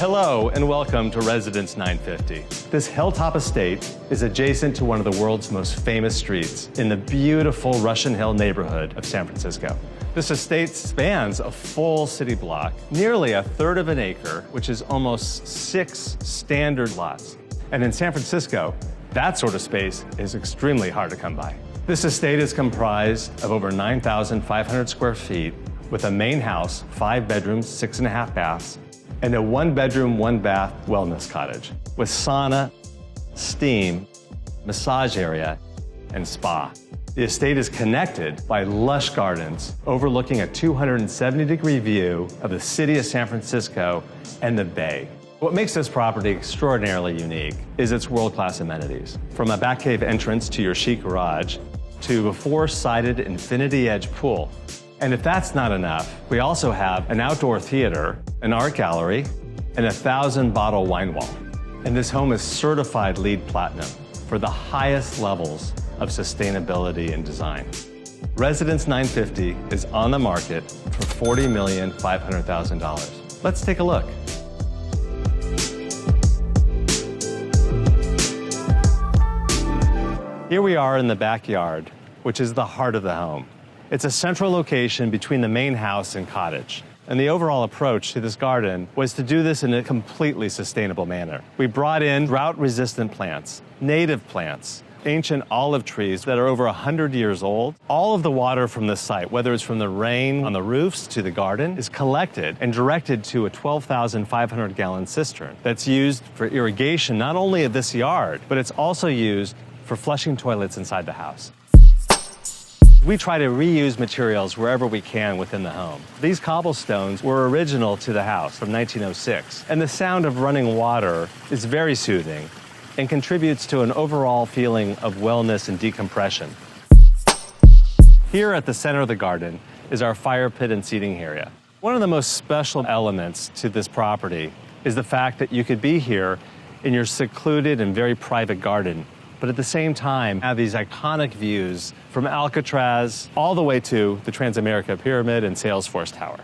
Hello and welcome to Residence 950. This hilltop estate is adjacent to one of the world's most famous streets in the beautiful Russian Hill neighborhood of San Francisco. This estate spans a full city block, nearly a third of an acre, which is almost 6 standard lots. And in San Francisco, that sort of space is extremely hard to come by. This estate is comprised of over 9,500 square feet with a main house, 5 bedrooms, 6.5 baths, and a 1-bedroom, 1-bath wellness cottage with sauna, steam, massage area, and spa. The estate is connected by lush gardens overlooking a 270-degree view of the city of San Francisco and the Bay. What makes this property extraordinarily unique is its world-class amenities. From a back cave entrance to your chic garage, to a 4-sided infinity edge pool. And if that's not enough, we also have an outdoor theater, an art gallery, and a 1,000-bottle wine wall. And this home is certified LEED Platinum for the highest levels of sustainability and design. Residence 950 is on the market for $40,500,000. Let's take a look. Here we are in the backyard, which is the heart of the home. It's a central location between the main house and cottage. And the overall approach to this garden was to do this in a completely sustainable manner. We brought in drought-resistant plants, native plants, ancient olive trees that are over 100 years old. All of the water from this site, whether it's from the rain on the roofs to the garden, is collected and directed to a 12,500-gallon cistern that's used for irrigation not only of this yard, but it's also used for flushing toilets inside the house. We try to reuse materials wherever we can within the home. These cobblestones were original to the house from 1906, and the sound of running water is very soothing and contributes to an overall feeling of wellness and decompression. Here at the center of the garden is our fire pit and seating area. One of the most special elements to this property is the fact that you could be here in your secluded and very private garden, but at the same time have these iconic views from Alcatraz all the way to the Transamerica Pyramid and Salesforce Tower.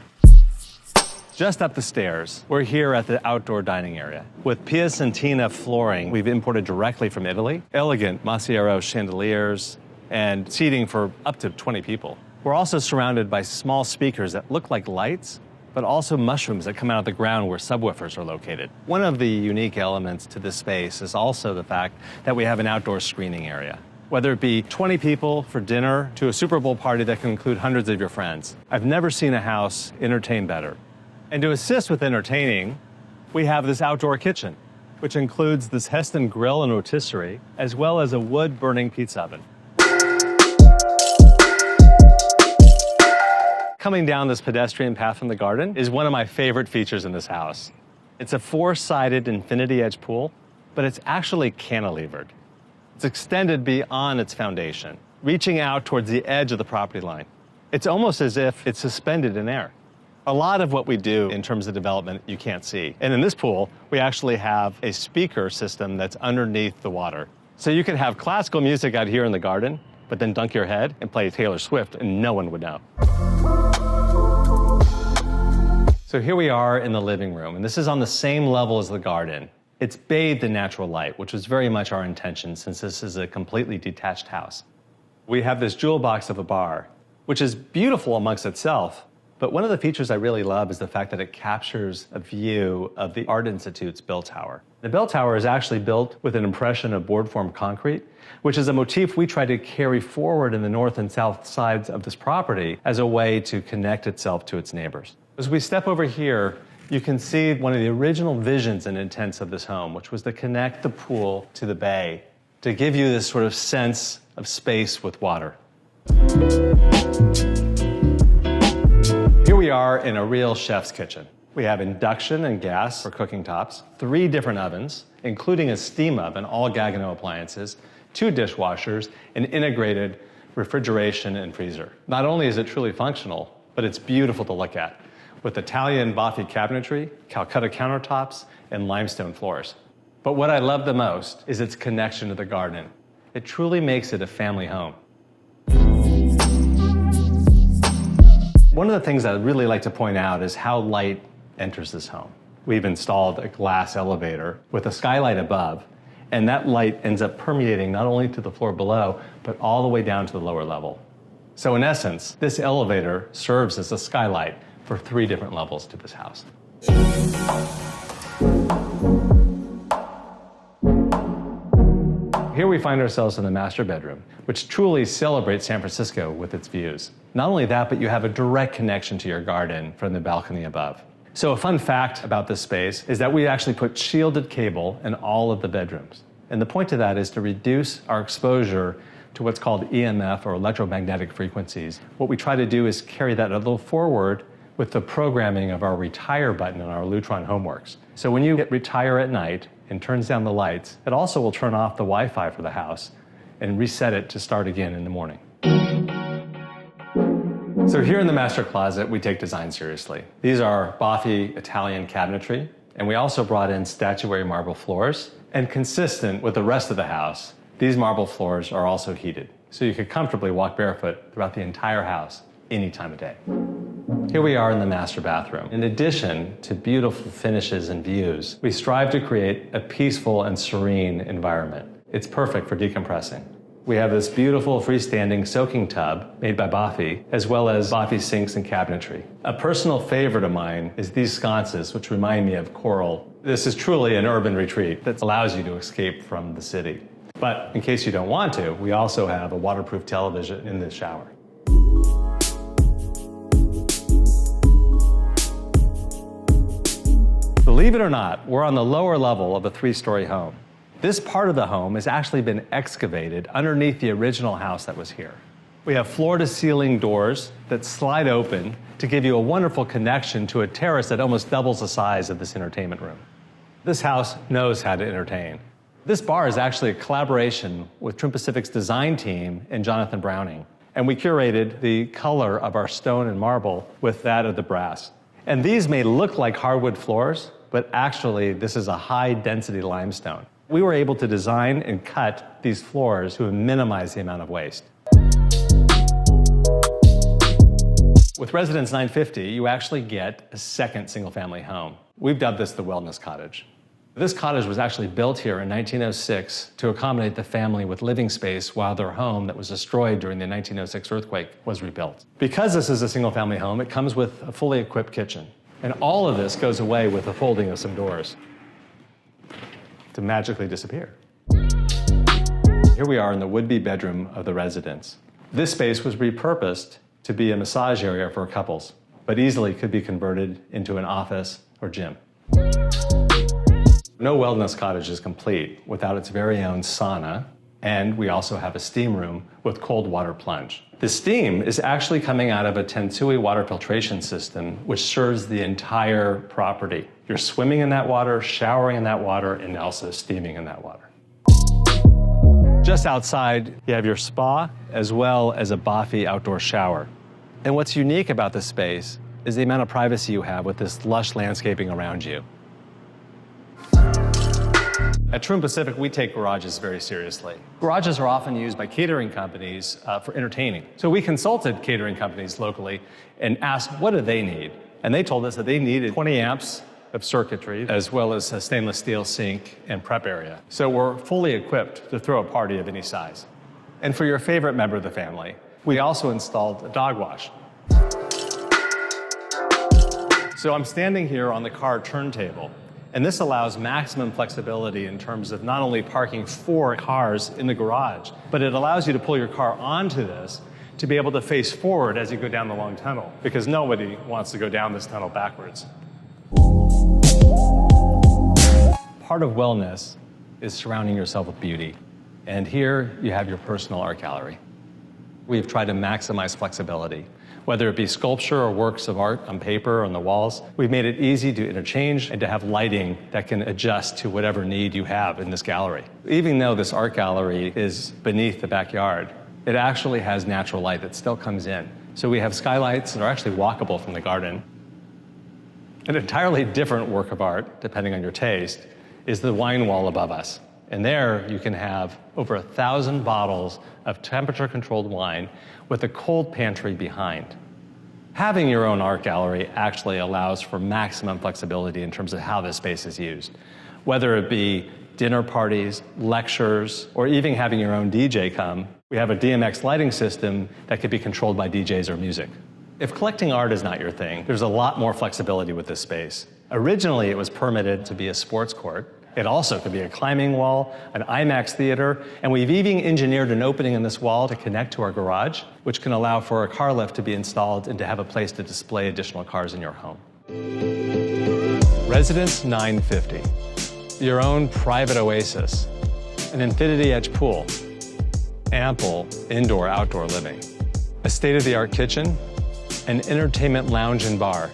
Just up the stairs, we're here at the outdoor dining area. With Piacentina flooring we've imported directly from Italy, elegant Massiero chandeliers, and seating for up to 20 people. We're also surrounded by small speakers that look like lights, but also mushrooms that come out of the ground where subwoofers are located. One of the unique elements to this space is also the fact that we have an outdoor screening area. Whether it be 20 people for dinner to a Super Bowl party that can include hundreds of your friends, I've never seen a house entertain better. And to assist with entertaining, we have this outdoor kitchen, which includes this Heston grill and rotisserie, as well as a wood-burning pizza oven. Coming down this pedestrian path from the garden is one of my favorite features in this house. It's a 4-sided infinity edge pool, but it's actually cantilevered. It's extended beyond its foundation, reaching out towards the edge of the property line. It's almost as if it's suspended in air. A lot of what we do in terms of development you can't see. And in this pool, we actually have a speaker system that's underneath the water. So you could have classical music out here in the garden, but then dunk your head and play Taylor Swift and no one would know. So here we are in the living room, and this is on the same level as the garden. It's bathed in natural light, which was very much our intention since this is a completely detached house. We have this jewel box of a bar, which is beautiful amongst itself, but one of the features I really love is the fact that it captures a view of the Art Institute's bell tower. The bell tower is actually built with an impression of board-formed concrete, which is a motif we try to carry forward in the north and south sides of this property as a way to connect itself to its neighbors. As we step over here, you can see one of the original visions and intents of this home, which was to connect the pool to the bay, to give you this sort of sense of space with water. Here we are in a real chef's kitchen. We have induction and gas for cooking tops, 3 different ovens, including a steam oven, all Gaggenau appliances, 2 dishwashers, and integrated refrigeration and freezer. Not only is it truly functional, but it's beautiful to look at, with Italian Baffi cabinetry, Calcutta countertops, and limestone floors. But what I love the most is its connection to the garden. It truly makes it a family home. One of the things I'd really like to point out is how light enters this home. we've installed a glass elevator with a skylight above, and that light ends up permeating not only to the floor below, but all the way down to the lower level. So in essence, this elevator serves as a skylight for 3 different levels to this house. Here we find ourselves in the master bedroom, which truly celebrates San Francisco with its views. Not only that, but you have a direct connection to your garden from the balcony above. So a fun fact about this space is that we actually put shielded cable in all of the bedrooms. And the point of that is to reduce our exposure to what's called EMF or electromagnetic frequencies. What we try to do is carry that a little forward with the programming of our retire button on our Lutron Homeworks. So when you hit retire at night and turns down the lights, it also will turn off the Wi-Fi for the house and reset it to start again in the morning. So here in the master closet, we take design seriously. These are Boffi Italian cabinetry, and we also brought in statuary marble floors. And consistent with the rest of the house, these marble floors are also heated, so you could comfortably walk barefoot throughout the entire house any time of day. Here we are in the master bathroom. In addition to beautiful finishes and views, we strive to create a peaceful and serene environment. It's perfect for decompressing. We have this beautiful freestanding soaking tub made by Boffi, as well as Boffi sinks and cabinetry. A personal favorite of mine is these sconces, which remind me of coral. This is truly an urban retreat that allows you to escape from the city. But in case you don't want to, we also have a waterproof television in the shower. Believe it or not, we're on the lower level of a 3-story home. This part of the home has actually been excavated underneath the original house that was here. We have floor-to-ceiling doors that slide open to give you a wonderful connection to a terrace that almost doubles the size of this entertainment room. This house knows how to entertain. This bar is actually a collaboration with Trim Pacific's design team and Jonathan Browning, and we curated the color of our stone and marble with that of the brass. And these may look like hardwood floors, but actually this is a high-density limestone. We were able to design and cut these floors to minimize the amount of waste. With Residence 950, you actually get a second single-family home. We've dubbed this the Wellness Cottage. This cottage was actually built here in 1906 to accommodate the family with living space while their home that was destroyed during the 1906 earthquake was rebuilt. Because this is a single-family home, it comes with a fully equipped kitchen. And all of this goes away with the folding of some doors to magically disappear. Here we are in the would-be bedroom of the residence. This space was repurposed to be a massage area for couples, but easily could be converted into an office or gym. No wellness cottage is complete without its very own sauna, and we also have a steam room with cold water plunge. The steam is actually coming out of a Tensui water filtration system, which serves the entire property. You're swimming in that water, showering in that water, and also steaming in that water. Just outside, you have your spa, as well as a Boffi outdoor shower. And what's unique about this space is the amount of privacy you have with this lush landscaping around you. At Trim Pacific, we take garages very seriously. Garages are often used by catering companies for entertaining. So we consulted catering companies locally and asked, what do they need? And they told us that they needed 20 amps of circuitry, as well as a stainless steel sink and prep area. So we're fully equipped to throw a party of any size. And for your favorite member of the family, we also installed a dog wash. So I'm standing here on the car turntable. And this allows maximum flexibility in terms of not only parking 4 cars in the garage, but it allows you to pull your car onto this to be able to face forward as you go down the long tunnel, because nobody wants to go down this tunnel backwards. Part of wellness is surrounding yourself with beauty. And here you have your personal art gallery. We've tried to maximize flexibility. Whether it be sculpture or works of art on paper or on the walls, we've made it easy to interchange and to have lighting that can adjust to whatever need you have in this gallery. Even though this art gallery is beneath the backyard, it actually has natural light that still comes in. So we have skylights that are actually walkable from the garden. An entirely different work of art, depending on your taste, is the wine wall above us. And there you can have over 1,000 bottles of temperature-controlled wine with a cold pantry behind. Having your own art gallery actually allows for maximum flexibility in terms of how this space is used. Whether it be dinner parties, lectures, or even having your own DJ come, we have a DMX lighting system that could be controlled by DJs or music. If collecting art is not your thing, there's a lot more flexibility with this space. Originally, it was permitted to be a sports court. It also could be a climbing wall, an IMAX theater, and we've even engineered an opening in this wall to connect to our garage, which can allow for a car lift to be installed and to have a place to display additional cars in your home. Residence 950, your own private oasis, an infinity edge pool, ample indoor-outdoor living, a state-of-the-art kitchen, an entertainment lounge and bar,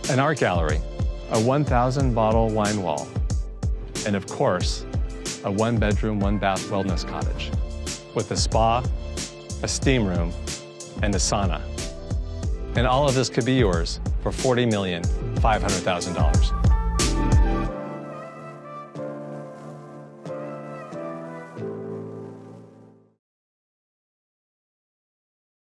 an art gallery, a 1,000-bottle wine wall, and of course, a one-bedroom, one-bath wellness cottage with a spa, a steam room, and a sauna. And all of this could be yours for $40,500,000.